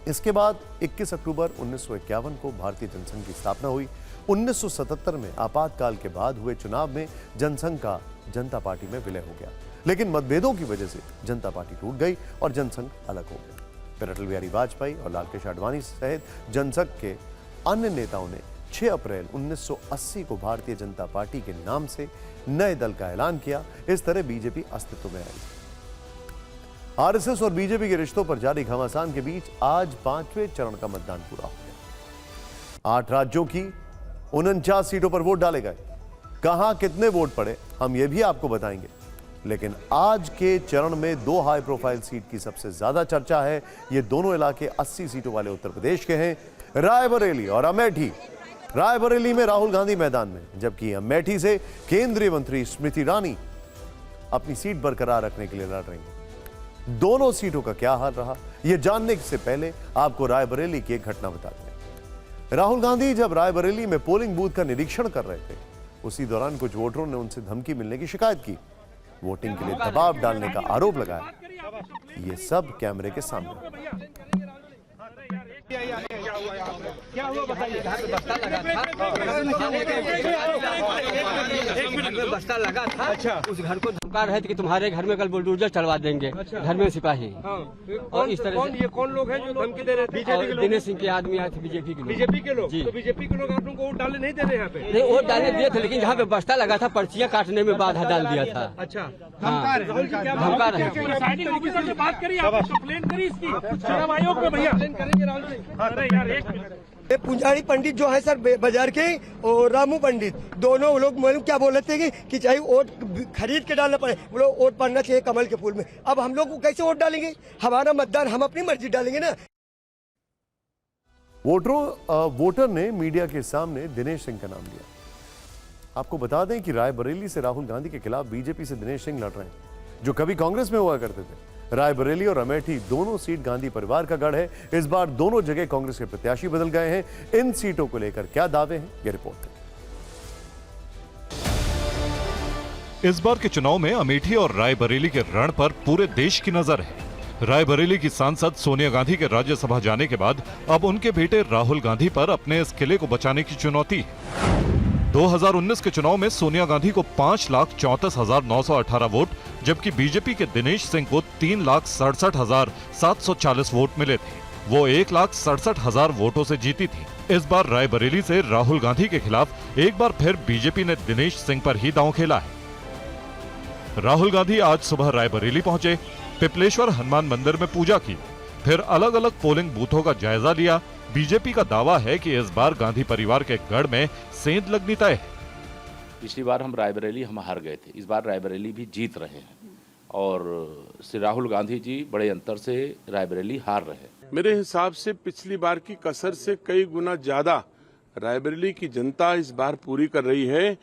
इसके बाद 21 अक्टूबर 1951 को भारतीय जनसंघ की स्थापना हुई। 1977 में आपातकाल के बाद हुए चुनाव में जनसंघ का जनता पार्टी में विलय हो गया, लेकिन मतभेदों की वजह से जनता पार्टी टूट गई और जनसंघ अलग हो गया। फिर अटल बिहारी वाजपेयी और लाल कृष्ण आडवाणी सहित जनसंघ के अन्य नेताओं ने 6 अप्रैल 1980 को भारतीय जनता पार्टी के नाम से नए दल का ऐलान किया। इस तरह बीजेपी अस्तित्व में आई। आरएसएस और बीजेपी के रिश्तों पर जारी घमासान के बीच आज 5वें चरण का मतदान पूरा हो गया। 8 राज्यों की 49 सीटों पर वोट डाले गए। कहां कितने वोट पड़े हम ये भी आपको बताएंगे, लेकिन आज के चरण में 2 हाई प्रोफाइल सीट की सबसे ज्यादा चर्चा है। ये दोनों इलाके 80 सीटों वाले उत्तर प्रदेश के हैं, रायबरेली और अमेठी। रायबरेली में राहुल गांधी मैदान में, जबकि अमेठी से केंद्रीय मंत्री स्मृति ईरानी अपनी सीट बरकरार रखने के लिए लड़ रही हैं। दोनों सीटों का क्या हाल रहा, यह जानने से पहले आपको रायबरेली की एक घटना बताते हैं। राहुल गांधी जब रायबरेली में पोलिंग बूथ का निरीक्षण कर रहे थे, उसी दौरान कुछ वोटरों ने उनसे धमकी मिलने की शिकायत की। वोटिंग के लिए दबाव डालने का आरोप लगाया। ये सब कैमरे के सामने। क्या हुआ बताइए। बस्ता लगा था। अच्छा। उस घर को धमका रहे थे कि तुम्हारे घर में कल बुलडोजर चलवा देंगे। अच्छा। घर में सिपाही। और इस तरह ये कौन लोग हैं जो धमकी दे रहे थे? बीजेपी के लोग। दिनेश सिंह के आदमी आए थे, बीजेपी के लोग। बीजेपी के लोग। जी। तो बीजेपी के लोग आप लोगों को वोट डालने नहीं दे रहे यहाँ पे? नहीं, वोट डालने दिए थे, लेकिन जहाँ पे बस्ता लगा था पर्चियां काटने में बाधा डाल दिया था। अच्छा। हाँ। धमका रहे। ऑफिसर से बात करिए, आप कंप्लेन करिए इसकी चुनाव आयोग में। भैया करेंगे राहुल जी। अरे यार एक मिनट। ये पुंजारी पंडित जो है सर बाजार के, और रामू पंडित, दोनों लोग मालूम क्या बोल रहे थे कि चाहे वोट खरीद के डालना पड़े, वो लोग वोट पड़ना चाहिए कमल के फूल में। अब हम लोग कैसे वोट डालेंगे? हमारा मतदान हम अपनी मर्जी डालेंगे ना। वोटर ने मीडिया के सामने दिनेश सिंह का नाम लिया। आपको बता दें कि रायबरेली से राहुल गांधी के खिलाफ बीजेपी से दिनेश सिंह लड़ रहे हैं, जो कभी कांग्रेस में हुआ करते थे। रायबरेली और अमेठी दोनों सीट गांधी परिवार का गढ़ है। इस बार दोनों जगह कांग्रेस के प्रत्याशी बदल गए हैं। इन सीटों को लेकर क्या दावे हैं, ये रिपोर्ट है। इस बार के चुनाव में अमेठी और रायबरेली के रण पर पूरे देश की नजर है। रायबरेली की सांसद सोनिया गांधी के राज्यसभा जाने के बाद अब उनके बेटे राहुल गांधी पर अपने इस किले को बचाने की चुनौती है। 2019 के चुनाव में सोनिया गांधी को 5,34,918 वोट, जबकि बीजेपी के दिनेश सिंह को 3,67,740 वोट मिले थे। वो 1,67,000 वोटों से जीती थी। इस बार रायबरेली से राहुल गांधी के खिलाफ एक बार फिर बीजेपी ने दिनेश सिंह पर ही दांव खेला है। राहुल गांधी आज सुबह रायबरेली पहुंचे, पिपलेश्वर हनुमान मंदिर में पूजा की, फिर अलग अलग पोलिंग बूथों का जायजा लिया। बीजेपी का दावा है कि इस बार गांधी परिवार के गढ़ में सेंध लगनी तय है। पिछली बार हम रायबरेली हार गए थे, इस बार रायबरेली भी जीत रहे हैं। और श्री राहुल गांधी जी बड़े अंतर से रायबरेली हार रहे। मेरे हिसाब से पिछली बार की कसर से कई गुना ज्यादा रायबरेली की जनता इस बार पूरी कर रही है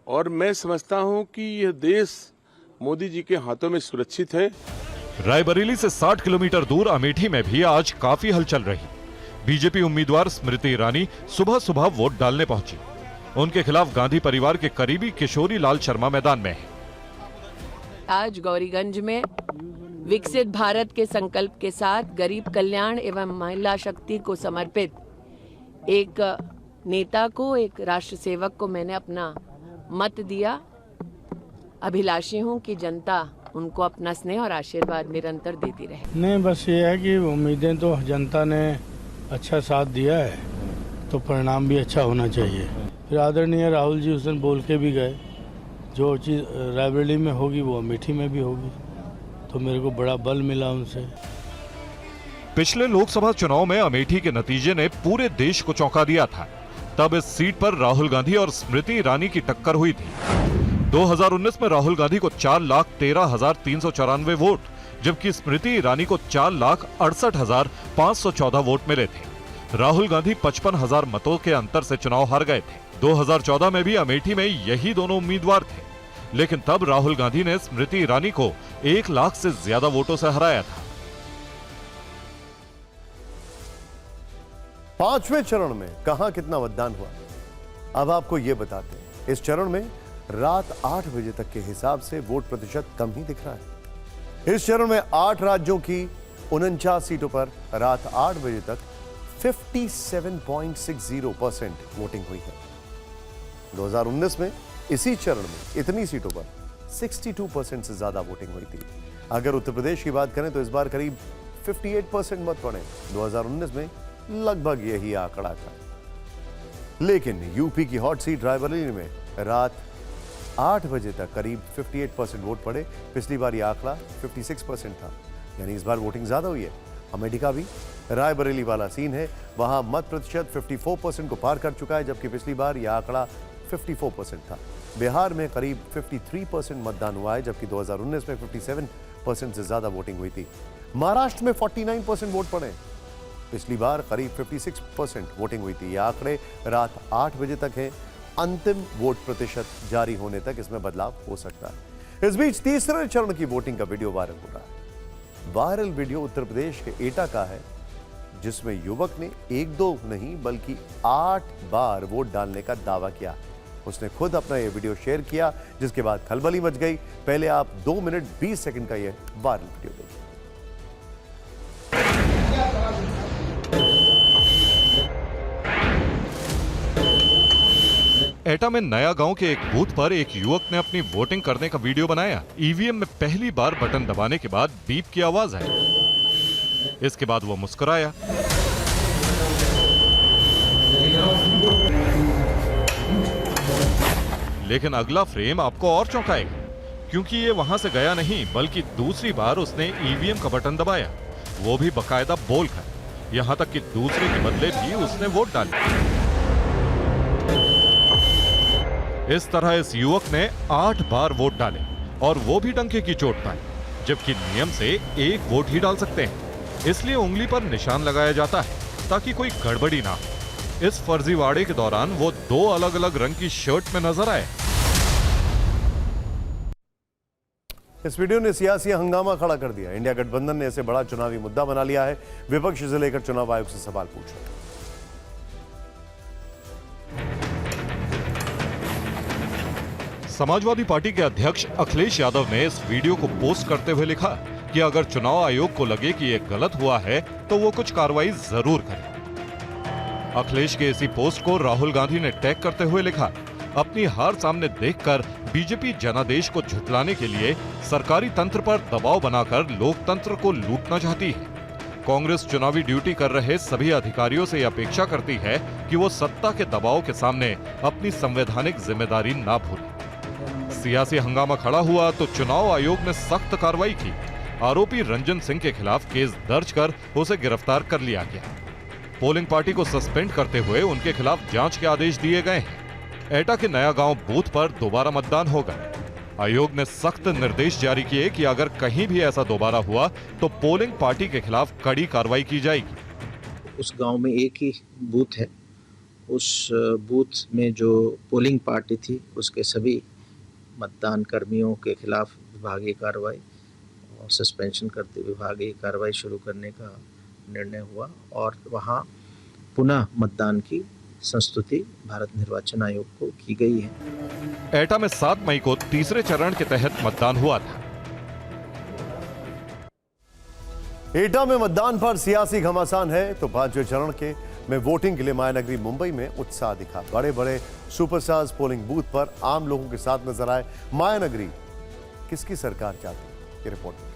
और मैं समझता हूं कि यह देश मोदी जी के हाथों में सुरक्षित है। रायबरेली से 60 किलोमीटर दूर अमेठी में भी आज काफी हलचल रही। बीजेपी उम्मीदवार स्मृति ईरानी सुबह सुबह वोट डालने पहुंची। उनके खिलाफ गांधी परिवार के करीबी किशोरी लाल शर्मा मैदान में है। आज गौरीगंज में विकसित भारत के संकल्प के साथ गरीब कल्याण एवं महिला शक्ति को समर्पित एक नेता को, एक राष्ट्र सेवक को मैंने अपना मत दिया। अभिलाषी हूं कि जनता उनको अपना स्नेह और आशीर्वाद निरंतर देती रहे। नहीं, बस ये है कि उम्मीदें तो जनता ने अच्छा साथ दिया है तो परिणाम भी अच्छा होना चाहिए। फिर आदरणीय राहुल जी उस दिन बोल के भी गए, जो चीज़ रायबरेली में होगी वो अमेठी में भी होगी, तो मेरे को बड़ा बल मिला उनसे। पिछले लोकसभा चुनाव में अमेठी के नतीजे ने पूरे देश को चौंका दिया था। तब इस सीट पर राहुल गांधी और स्मृति ईरानी की टक्कर हुई थी। 2019 में राहुल गांधी को 4,13,394 वोट, जबकि स्मृति ईरानी को 4,68,514 वोट मिले थे। राहुल गांधी 55,000 मतों के अंतर से चुनाव हार गए थे। 2014 में भी अमेठी में यही दोनों उम्मीदवार थे, लेकिन तब राहुल गांधी ने स्मृति ईरानी को 1 लाख से ज्यादा वोटों से हराया था। 5वें चरण में कहां कितना मतदान हुआ, अब आपको यह बताते हैं। इस चरण में रात 8 बजे तक के हिसाब से वोट प्रतिशत कम ही दिख रहा है। इस चरण में 8 राज्यों की 49 सीटों पर रात 8 बजे तक 57.60% वोटिंग हुई है। 2019 में इसी चरण में इतनी सीटों पर 62% से ज्यादा वोटिंग हुई थी। अगर उत्तर प्रदेश की बात करें तो इस बार करीब 58% मत पड़े। 2019 में लगभग यही आंकड़ा था। लेकिन यूपी की हॉट सीट रायबरेली में रात 8 बजे तक करीब 58% वोट पड़े। पिछली बार यह आंकड़ा 56% था, यानी इस बार वोटिंग ज्यादा हुई है। अमेठी का भी रायबरेली वाला सीन है, वहां मत प्रतिशत 54% को पार कर चुका है, जबकि पिछली बार यह आंकड़ा 54% था। बिहार में करीब 53% मतदान हुआ है, जबकि 2019 में 57% से ज्यादा वोटिंग हुई थी। महाराष्ट्र में 49% वोट पड़े। पिछली बार करीब 56% वोटिंग हुई थी। ये आंकड़े रात 8 बजे तक हैं। अंतिम वोट प्रतिशत जारी होने तक इसमें बदलाव हो सकता है। इस बीच तीसरे चरण की वोटिंग का वीडियो वायरल हो रहा है। वायरल वीडियो उत्तर प्रदेश के एटा का है, जिसमें युवक ने 1-2 नहीं बल्कि 8 बार वोट डालने का दावा किया। उसने खुद अपना यह वीडियो शेयर किया, जिसके बाद खलबली मच गई। पहले आप 2 मिनट 20 सेकंड का यह वायरल वीडियो देखिए। एटा में नया गांव के एक बूथ पर एक युवक ने अपनी वोटिंग करने का वीडियो बनाया। ईवीएम में पहली बार बटन दबाने के बाद बीप की आवाज आई। इसके बाद वो मुस्कुराया। लेकिन अगला फ्रेम आपको और चौंकाएगा, क्योंकि ये वहां से गया नहीं बल्कि दूसरी बार उसने ईवीएम का बटन दबाया, वो भी बकायदा बोलकर। यहां तक कि दूसरे के बदले भी उसने वोट डाली। इस तरह इस युवक ने 8 बार वोट डाले और वो भी डंके की चोट पाई, जबकि नियम से 1 वोट ही डाल सकते हैं। इसलिए उंगली पर निशान लगाया जाता है ताकि कोई गड़बड़ी ना हो। इस फर्जीवाड़े के दौरान वो 2 अलग अलग रंग की शर्ट में नजर आए। इस वीडियो ने सियासी हंगामा खड़ा कर दिया। इंडिया गठबंधन ने इसे बड़ा चुनावी मुद्दा बना लिया है। विपक्ष इसे लेकर चुनाव आयोग से सवाल पूछ रहे हैं। समाजवादी पार्टी के अध्यक्ष अखिलेश यादव ने इस वीडियो को पोस्ट करते हुए लिखा कि अगर चुनाव आयोग को लगे कि यह गलत हुआ है तो वो कुछ कार्रवाई जरूर करे। अखिलेश के इसी पोस्ट को राहुल गांधी ने टैग करते हुए लिखा, अपनी हार सामने देखकर बीजेपी जनादेश को झुठलाने के लिए सरकारी तंत्र पर दबाव बनाकर लोकतंत्र को लूटना चाहती है। कांग्रेस चुनावी ड्यूटी कर रहे सभी अधिकारियों से यह अपेक्षा करती है कि वो सत्ता के दबाव के सामने अपनी संवैधानिक जिम्मेदारी ना भूलें। सियासी हंगामा खड़ा हुआ तो चुनाव आयोग ने सख्त कार्रवाई की। आरोपी रंजन सिंह के खिलाफ केस दर्ज कर उसे गिरफ्तार कर लिया गया। पोलिंग पार्टी को सस्पेंड करते हुए उनके खिलाफ जांच के आदेश दिए गए हैं। एटा के नया गांव बूथ पर दोबारा मतदान होगा। आयोग ने सख्त निर्देश जारी किए कि अगर कहीं भी ऐसा दोबारा हुआ तो पोलिंग पार्टी के खिलाफ कड़ी कार्रवाई की जाएगी। उस गांव में एक ही बूथ है, उस बूथ में जो पोलिंग पार्टी थी उसके सभी मतदान कर्मियों के खिलाफ विभागीय कार्रवाई और सस्पेंशन करते विभागीय कार्रवाई शुरू करने का निर्णय हुआ और वहां पुनः मतदान की संस्तुति भारत निर्वाचन आयोग को की गई है। एटा में 7 मई को तीसरे चरण के तहत मतदान हुआ था। एटा में मतदान पर सियासी घमासान है तो 5वें चरण के में वोटिंग के लिए मायानगरी मुंबई में उत्साह दिखा। बड़े बड़े सुपरस्टार्स पोलिंग बूथ पर आम लोगों के साथ नजर आए। मायानगरी किसकी सरकार चाहती है, ये रिपोर्ट में।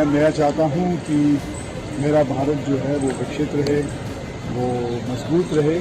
मैं चाहता हूं कि मेरा भारत जो है वो विकसित रहे, वो मजबूत रहे।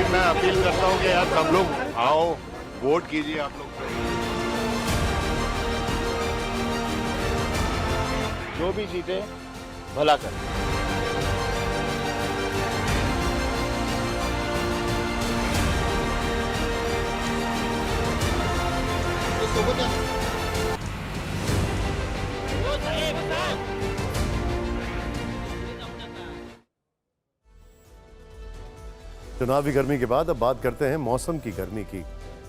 मैं अपील करता हूं कि यार सब लोग आओ, वोट कीजिए आप लोग। जो भी जीते भला करें। चुनावी गर्मी के बाद अब बात करते हैं मौसम की गर्मी की,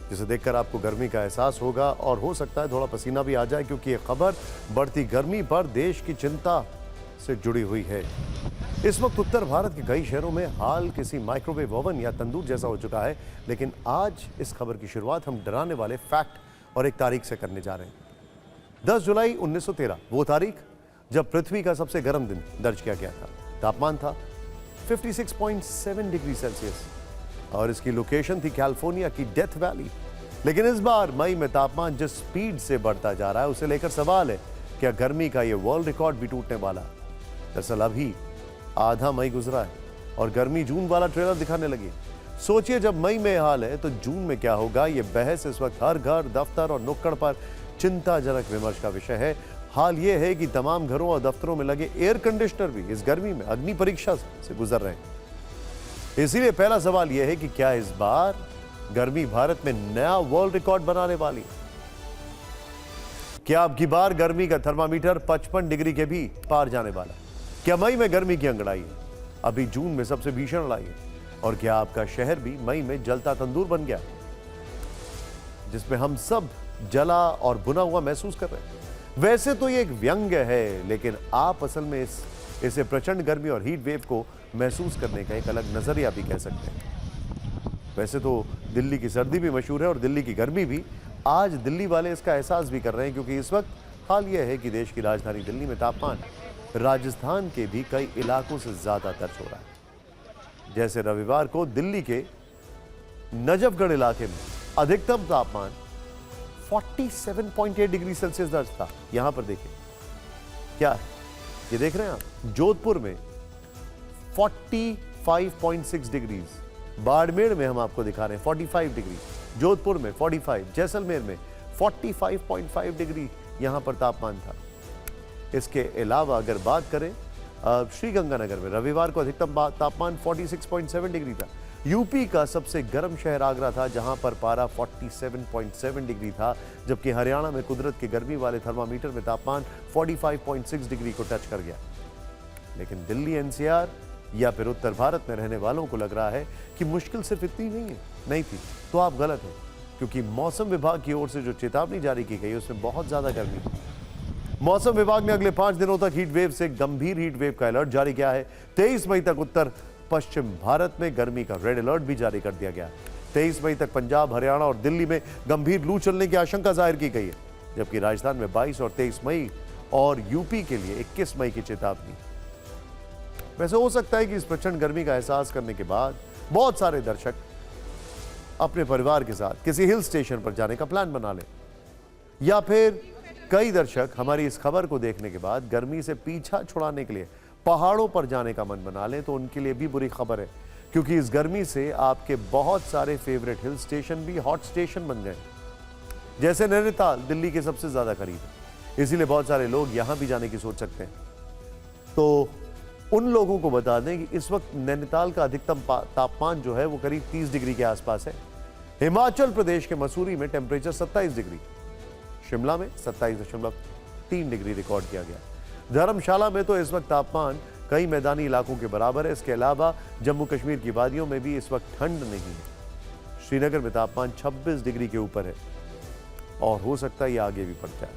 जिसे देखकर आपको गर्मी का एहसास होगा और हो सकता है थोड़ा पसीना भी आ जाए, क्योंकि ये खबर बढ़ती गर्मी पर देश की चिंता से जुड़ी हुई है। इस वक्त उत्तर भारत के कई शहरों में हाल किसी माइक्रोवेव ओवन या तंदूर जैसा हो चुका है। लेकिन आज इस खबर की शुरुआत हम डराने वाले फैक्ट और एक तारीख से करने जा रहे हैं। 10 जुलाई 1913, वो तारीख जब पृथ्वी का सबसे गर्म दिन दर्ज किया गया था। तापमान था 56.7 डिग्री सेल्सियस और इसकी लोकेशन थी कैलिफोर्निया की डेथ वैली। लेकिन इस बार मई में तापमान जिस स्पीड से बढ़ता जा रहा है उसे लेकर सवाल है, क्या गर्मी का ये वर्ल्ड रिकॉर्ड भी टूटने वाला? दरअसल अभी आधा मई गुजरा है और गर्मी जून वाला ट्रेलर दिखाने लगी। सोचिए, जब मई में हाल है तो जून में क्या होगा? ये बहस इस वक्त हर घर, दफ्तर और नुक्कड़ पर चिंताजनक विमर्श का विषय है। हाल ये है कि तमाम घरों और दफ्तरों में लगे एयर कंडीशनर भी इस गर्मी में अग्नि परीक्षा से गुजर रहे हैं। इसीलिए पहला सवाल यह है कि क्या इस बार गर्मी भारत में नया वर्ल्ड रिकॉर्ड बनाने वाली है? क्या अब की बार गर्मी का थर्मामीटर 55 डिग्री के भी पार जाने वाला? क्या मई में गर्मी की अंगड़ाई है अभी जून में सबसे भीषण लाई है? और क्या आपका शहर भी मई में जलता तंदूर बन गया, जिसमें हम सब जला और भुना हुआ महसूस कर रहे हैं? वैसे तो ये एक व्यंग्य है, लेकिन आप असल में इसे प्रचंड गर्मी और हीट वेव को महसूस करने का एक अलग नजरिया भी कह सकते हैं। वैसे तो दिल्ली की सर्दी भी मशहूर है और दिल्ली की गर्मी भी। आज दिल्ली वाले इसका एहसास भी कर रहे हैं, क्योंकि इस वक्त हाल यह है कि देश की राजधानी दिल्ली में तापमान राजस्थान के भी कई इलाकों से ज्यादा दर्ज हो रहा है। जैसे रविवार को दिल्ली के नजफगढ़ इलाके में अधिकतम तापमान 47.8 डिग्री सेल्सियस दर्ज था। यहां पर देखिए क्या है, ये देख रहे हैं आप। जोधपुर में 45.6 डिग्री, बाड़मेर में हम आपको दिखा रहे हैं 45 डिग्री, जोधपुर में 45, जैसलमेर में 45.5 डिग्री यहां पर तापमान था। इसके अलावा अगर बात करें श्रीगंगानगर में रविवार को अधिकतम तापमान 46.7 डिग्री था। यूपी का सबसे गर्म शहर आगरा था, जहां पर पारा 47.7 डिग्री था, जबकि हरियाणा में कुदरत के गर्मी वाले थर्मामीटर में तापमान 45.6 डिग्री को टच कर गया। लेकिन दिल्ली एनसीआर या फिर उत्तर भारत में रहने वालों को लग रहा है कि मुश्किल सिर्फ इतनी नहीं थी, तो आप गलत हैं। क्योंकि मौसम विभाग की ओर से जो चेतावनी जारी की गई उसमें बहुत ज्यादा गर्मी है। मौसम विभाग ने अगले 5 दिनों तक हीट वेव से गंभीर हीट वेव का अलर्ट जारी किया है। 23 मई तक उत्तर पश्चिम भारत में गर्मी का रेड अलर्ट भी जारी कर दिया गया है। 23 मई तक पंजाब, हरियाणा और दिल्ली में गंभीर लू चलने की आशंका जाहिर की गई है, जबकि राजस्थान में 22 और 23 मई और यूपी के लिए 21 मई की चेतावनी। वैसे हो सकता है कि इस प्रचंड गर्मी का एहसास करने के बाद बहुत सारे दर्शक अपने परिवार के साथ किसी हिल स्टेशन पर जाने का प्लान बना लें, या फिर कई दर्शक हमारी इस खबर को देखने के बाद गर्मी से पीछा छुड़ाने के लिए पहाड़ों पर जाने का मन बना लें। तो उनके लिए भी बुरी खबर है, क्योंकि इस गर्मी से आपके बहुत सारे फेवरेट हिल स्टेशन भी हॉट स्टेशन बन गए। जैसे नैनीताल दिल्ली के सबसे ज्यादा करीब है, इसीलिए बहुत सारे लोग यहां भी जाने की सोच सकते हैं। तो उन लोगों को बता दें कि इस वक्त नैनीताल का अधिकतम तापमान जो है वो करीब 30 डिग्री के आसपास है। हिमाचल प्रदेश के मसूरी में टेम्परेचर 27 डिग्री, शिमला में 27.3 डिग्री रिकॉर्ड किया गया। धर्मशाला में तो इस वक्त तापमान कई मैदानी इलाकों के बराबर है। इसके अलावा जम्मू कश्मीर की वादियों में भी इस वक्त ठंड नहीं है। श्रीनगर में तापमान 26 डिग्री के ऊपर है और हो सकता है ये आगे भी बढ़ जाए।